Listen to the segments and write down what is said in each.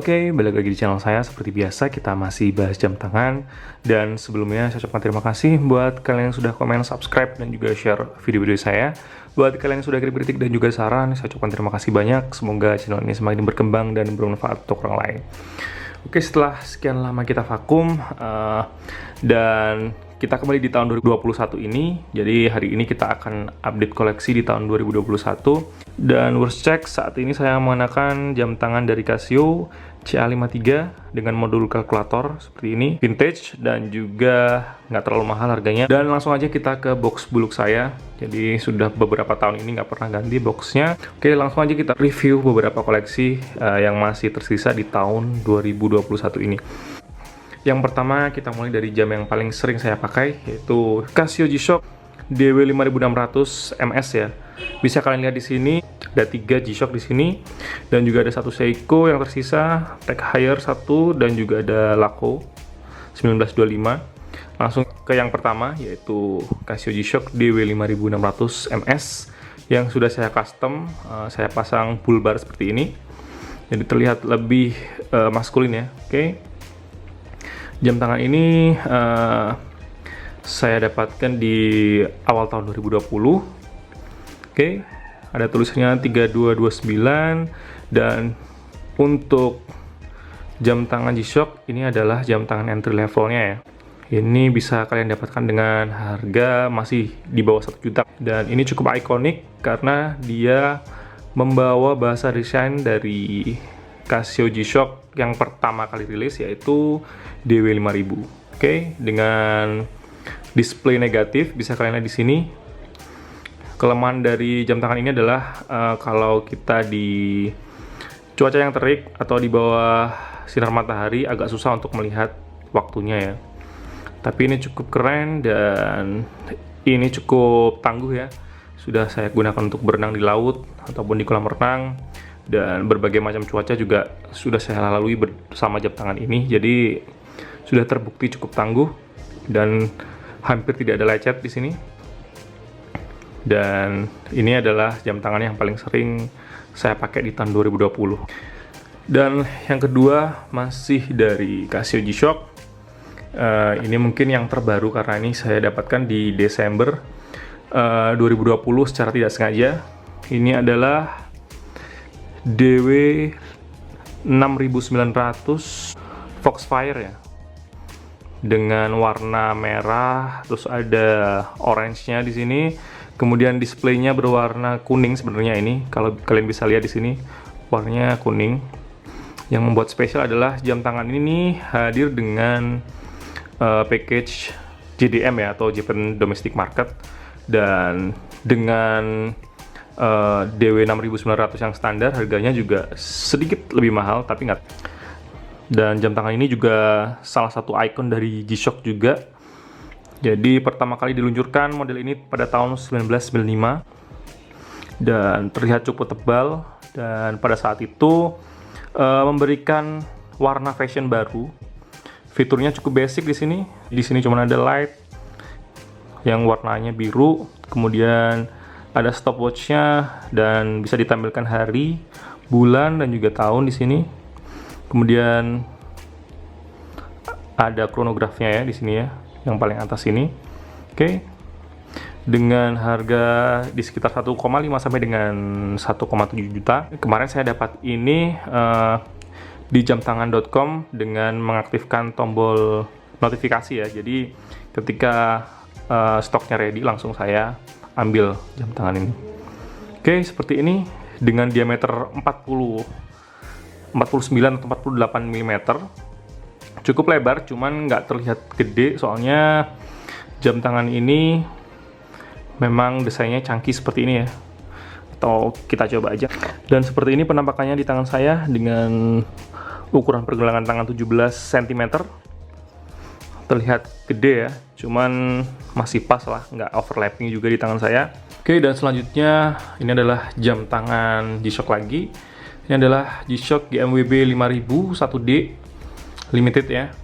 Oke, balik lagi di channel saya. Seperti biasa, kita masih bahas jam tangan. Dan sebelumnya, saya ucapkan terima kasih buat kalian yang sudah komen, subscribe, dan juga share video-video saya. Buat kalian yang sudah kirim kritik dan juga saran, saya ucapkan terima kasih banyak. Semoga channel ini semakin berkembang dan bermanfaat untuk orang lain. Oke, setelah sekian lama kita vakum, dan kita kembali di tahun 2021 ini. Jadi hari ini kita akan update koleksi di tahun 2021. Dan worst check, saat ini saya mengenakan jam tangan dari Casio CA53 dengan modul kalkulator seperti ini, vintage dan juga nggak terlalu mahal harganya. Dan langsung aja kita ke box buluk saya. Jadi sudah beberapa tahun ini nggak pernah ganti boxnya. Oke, langsung aja kita review beberapa koleksi yang masih tersisa di tahun 2021 ini. Yang pertama kita mulai dari jam yang paling sering saya pakai, yaitu Casio G-Shock DW5600 MS ya. Bisa kalian lihat di sini ada 3 G-Shock di sini dan juga ada 1 Seiko yang tersisa, Tech Heuer 1 dan juga ada Laco 1925. Langsung ke yang pertama, yaitu Casio G-Shock DW5600 MS yang sudah saya custom. Saya pasang bull bar seperti ini, jadi terlihat lebih maskulin ya. Oke. Jam tangan ini saya dapatkan di awal tahun 2020. Oke, ada tulisannya 3229. Dan untuk jam tangan G-Shock ini adalah jam tangan entry levelnya ya. Ini bisa kalian dapatkan dengan harga masih di bawah 1 juta. Dan ini cukup ikonik karena dia membawa bahasa desain dari Casio G-Shock yang pertama kali rilis, yaitu DW5000. Oke, dengan display negatif bisa kalian lihat di sini. Kelemahan dari jam tangan ini adalah kalau kita di cuaca yang terik atau di bawah sinar matahari agak susah untuk melihat waktunya ya. Tapi ini cukup keren dan ini cukup tangguh ya. Sudah saya gunakan untuk berenang di laut ataupun di kolam renang, dan berbagai macam cuaca juga sudah saya lalui bersama jam tangan ini. Jadi sudah terbukti cukup tangguh dan hampir tidak ada lecet di sini. Dan ini adalah jam tangan yang paling sering saya pakai di tahun 2020. Dan yang kedua masih dari Casio G-Shock. Ini mungkin yang terbaru karena ini saya dapatkan di Desember 2020 secara tidak sengaja. Ini adalah DW6900 Foxfire ya, dengan warna merah, terus ada orange-nya di sini. Kemudian displaynya berwarna kuning sebenarnya ini. Kalau kalian bisa lihat di sini warnanya kuning. Yang membuat spesial adalah jam tangan ini hadir dengan package JDM ya, atau Japan Domestic Market. Dan dengan DW6900 yang standar harganya juga sedikit lebih mahal, tapi nggak. Dan jam tangan ini juga salah satu ikon dari G-Shock juga. Jadi pertama kali diluncurkan model ini pada tahun 1995 dan terlihat cukup tebal, dan pada saat itu memberikan warna fashion baru. Fiturnya cukup basic di sini. Di sini cuma ada light yang warnanya biru, kemudian ada stopwatch-nya dan bisa ditampilkan hari, bulan dan juga tahun di sini. Kemudian ada kronografnya ya di sini ya, yang paling atas ini. Oke. Dengan harga di sekitar 1,5 sampai dengan 1,7 juta. Kemarin saya dapat ini di jamtangan.com dengan mengaktifkan tombol notifikasi ya. Jadi ketika stoknya ready langsung saya ambil jam tangan ini. Oke, seperti ini dengan diameter 49 atau 48 mm. Cukup lebar, cuman nggak terlihat gede soalnya jam tangan ini memang desainnya canggih seperti ini ya. Atau kita coba aja. Dan seperti ini penampakannya di tangan saya dengan ukuran pergelangan tangan 17 cm. Terlihat gede ya, cuman masih pas lah, nggak overlapping juga di tangan saya. Oke, dan selanjutnya ini adalah jam tangan G-Shock lagi. Ini adalah G-Shock GMWB 5000 1D limited ya.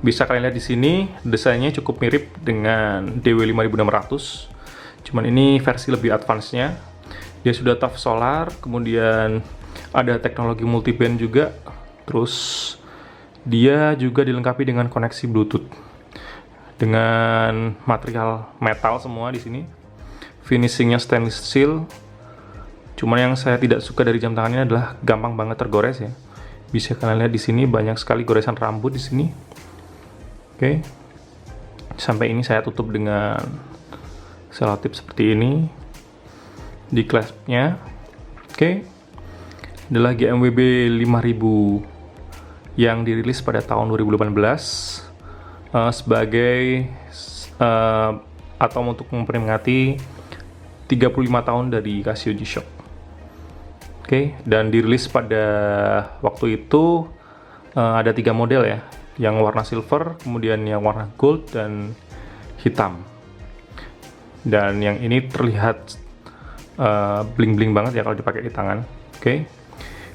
Bisa kalian lihat di sini desainnya cukup mirip dengan DW5600. Cuman ini versi lebih advance-nya. Dia sudah TOF solar, kemudian ada teknologi multiband juga Terus dia juga dilengkapi dengan koneksi Bluetooth dengan material metal semua di sini. Finishingnya stainless steel. Cuman yang saya tidak suka dari jam tangan ini adalah gampang banget tergores ya. Bisa kalian lihat di sini banyak sekali goresan rambut di sini. Oke. Sampai ini saya tutup dengan selotip seperti ini di claspnya. Oke. Adalah GMWB 5000 yang dirilis pada tahun 2018 sebagai atau untuk memperingati 35 tahun dari Casio G-Shock. Oke, dan dirilis pada waktu itu ada 3 model ya, yang warna silver, kemudian yang warna gold dan hitam. Dan yang ini terlihat bling-bling banget ya kalau dipakai di tangan. Oke.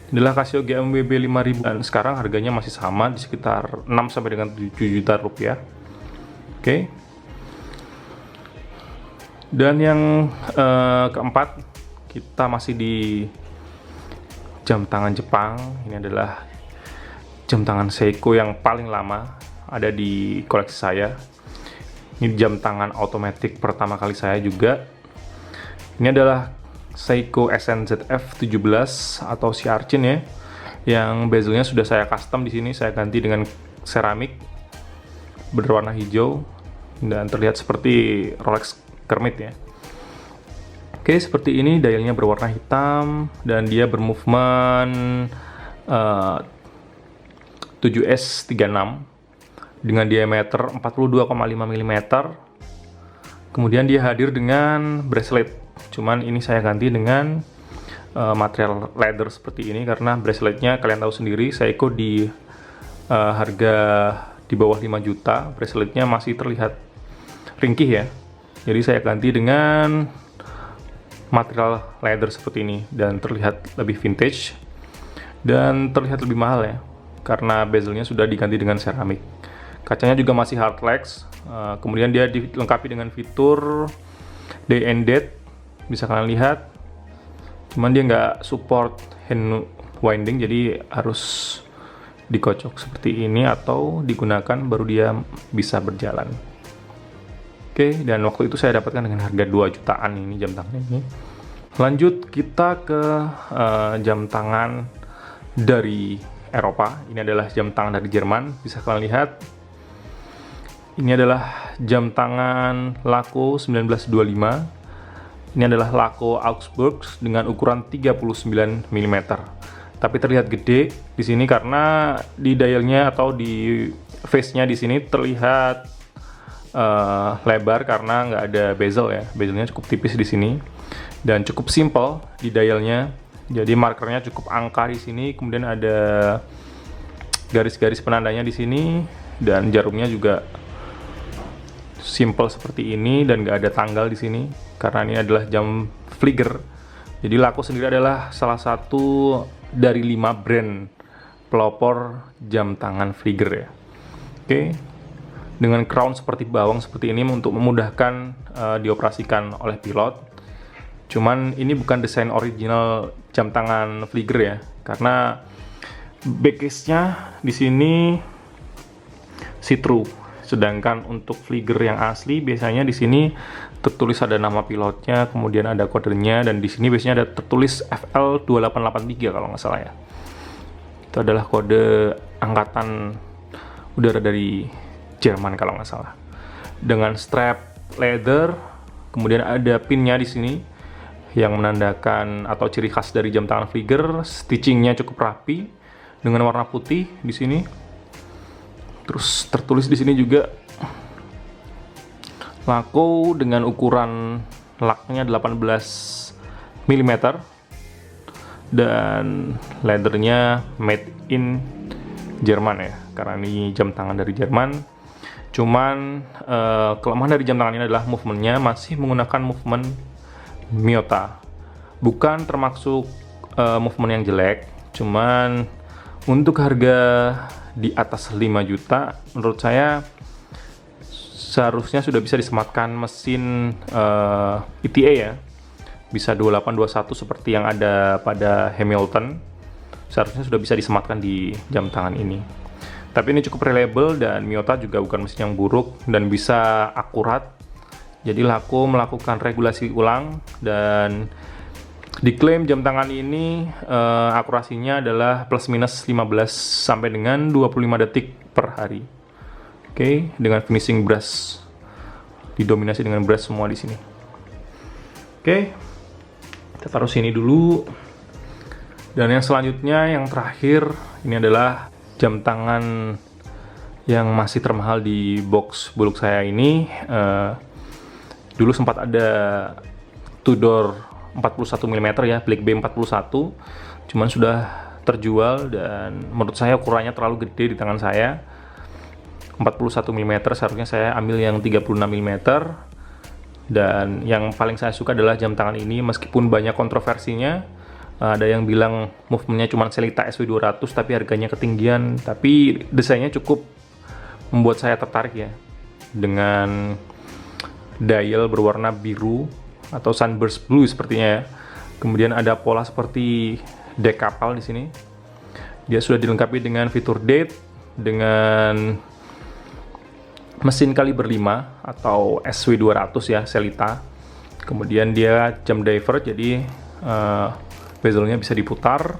Inilah Casio GMWB 5000 dan sekarang harganya masih sama di sekitar 6 sampai dengan 7 juta rupiah. Oke. Dan yang keempat, kita masih di jam tangan Jepang. Ini adalah jam tangan Seiko yang paling lama ada di koleksi saya. Ini jam tangan otomatis pertama kali saya juga. Ini adalah Seiko SNZF 17 atau si Archin ya, yang bezelnya sudah saya custom di sini. Saya ganti dengan seramik berwarna hijau dan terlihat seperti Rolex Kermit ya. Oke, seperti ini. Dialnya berwarna hitam dan dia bermovement 7S36 dengan diameter 42,5 mm. Kemudian dia hadir dengan bracelet. Cuman ini saya ganti dengan material leather seperti ini karena braceletnya kalian tahu sendiri Seiko di harga di bawah 5 juta. Braceletnya masih terlihat ringkih ya. Jadi saya ganti dengan material leather seperti ini dan terlihat lebih vintage dan terlihat lebih mahal ya karena bezelnya sudah diganti dengan seramik. Kacanya juga masih hard flex. Kemudian dia dilengkapi dengan fitur day and date, bisa kalian lihat. Cuman dia nggak support hand winding, jadi harus dikocok seperti ini atau digunakan baru dia bisa berjalan. Oke, dan waktu itu saya dapatkan dengan harga 2 jutaan ini jam tangan ini. Lanjut kita ke jam tangan dari Eropa. Ini adalah jam tangan dari Jerman, bisa kalian lihat. Ini adalah jam tangan Laco 1925. Ini adalah Laco Augsburg dengan ukuran 39 mm. Tapi terlihat gede di sini karena di dialnya atau di face-nya di sini terlihat lebar karena nggak ada bezel ya. Bezelnya cukup tipis di sini dan cukup simple di dialnya. Jadi markernya cukup angka di sini. Kemudian ada garis-garis penandanya di sini dan jarumnya juga simple seperti ini dan nggak ada tanggal di sini karena ini adalah jam Flieger. Jadi Laco sendiri adalah salah satu dari 5 brand pelopor jam tangan Flieger ya. Oke, dengan crown seperti bawang seperti ini untuk memudahkan dioperasikan oleh pilot. Cuman ini bukan desain original jam tangan Flieger ya, karena backcase-nya di sini see-through. Sedangkan untuk Flieger yang asli biasanya di sini tertulis ada nama pilotnya, kemudian ada kodenya, dan di sini biasanya ada tertulis FL2883 kalau nggak salah ya. Itu adalah kode angkatan udara dari Jerman kalau nggak salah. Dengan strap leather, kemudian ada pinnya di sini yang menandakan atau ciri khas dari jam tangan Flieger. Stitchingnya cukup rapi dengan warna putih di sini. Terus tertulis di sini juga Laco dengan ukuran laknya 18 mm dan leathernya made in Jerman ya, karena ini jam tangan dari Jerman. Cuman kelemahan dari jam tangan ini adalah movementnya masih menggunakan movement Miyota. Bukan termasuk movement yang jelek, cuman untuk harga di atas 5 juta menurut saya seharusnya sudah bisa disematkan mesin ETA ya, bisa 2821 seperti yang ada pada Hamilton. seharusnya sudah bisa disematkan di jam tangan ini. Tapi ini cukup reliable dan Miyota juga bukan mesin yang buruk dan bisa akurat. Jadi Laco melakukan regulasi ulang dan diklaim jam tangan ini akurasinya adalah plus minus 15 sampai dengan 25 detik per hari. Oke, dengan finishing brush, didominasi dengan brush semua di sini. Oke, kita taruh sini dulu. Dan yang selanjutnya, yang terakhir, ini adalah jam tangan yang masih termahal di box buluk saya ini. Dulu sempat ada Tudor 41 mm ya, Black Bay 41, cuman sudah terjual dan menurut saya ukurannya terlalu gede di tangan saya. 41 mm, seharusnya saya ambil yang 36 mm. Dan yang paling saya suka adalah jam tangan ini, meskipun banyak kontroversinya. Ada yang bilang movementnya cuma Sellita SW200 tapi harganya ketinggian, tapi desainnya cukup membuat saya tertarik ya, dengan dial berwarna biru atau sunburst blue sepertinya ya. Kemudian ada pola seperti dek kapal di sini. Dia sudah dilengkapi dengan fitur date dengan mesin kaliber 5 atau SW200 ya, Sellita. Kemudian dia jam diver, jadi bezelnya bisa diputar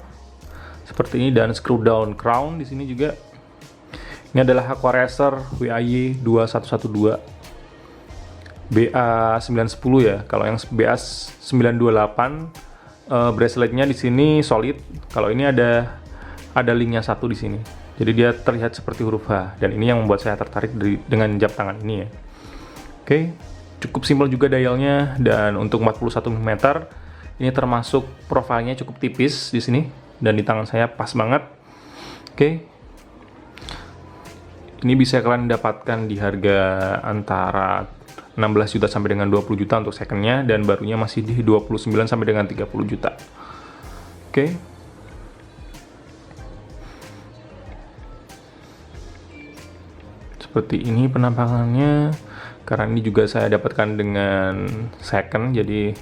seperti ini, dan screw down crown di sini juga. Ini adalah Aquaracer WAY 2112 BA910 ya. Kalau yang BA928 braceletnya di sini solid. Kalau ini ada linknya satu di sini. Jadi dia terlihat seperti huruf H, dan ini yang membuat saya tertarik dengan jam tangan ini ya. Oke, cukup simpel juga dialnya, dan untuk 41 mm ini termasuk profilnya cukup tipis di sini, dan di tangan saya pas banget. Oke, ini bisa kalian dapatkan di harga antara 16 juta sampai dengan 20 juta untuk secondnya, dan barunya masih di 29 sampai dengan 30 juta. Oke. Seperti ini penampakannya, karena ini juga saya dapatkan dengan second, jadi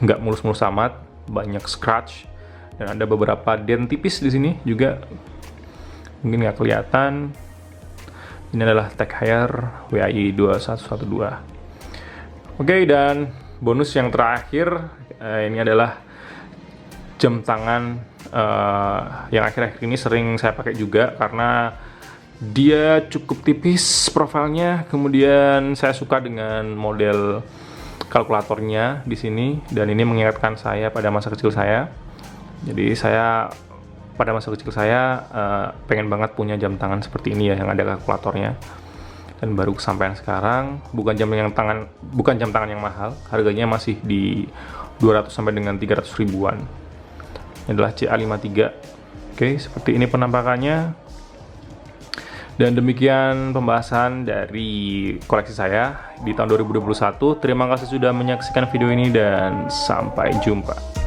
nggak mulus-mulus amat, banyak scratch, dan ada beberapa dent tipis di sini juga, mungkin nggak kelihatan. Ini adalah Tag Heuer WAY 2112. Oke, dan bonus yang terakhir, ini adalah jam tangan yang akhir-akhir ini sering saya pakai juga karena dia cukup tipis profilnya. Kemudian saya suka dengan model kalkulatornya di sini, dan ini mengingatkan saya pada masa kecil saya. Jadi saya pada masa kecil saya pengen banget punya jam tangan seperti ini ya, yang ada kalkulatornya. Dan baru kesampaian sekarang. Bukan jam tangan yang mahal, harganya masih di 200 sampai dengan 300 ribuan. Ini adalah CA53. Oke, seperti ini penampakannya. Dan demikian pembahasan dari koleksi saya di tahun 2021. Terima kasih sudah menyaksikan video ini dan sampai jumpa.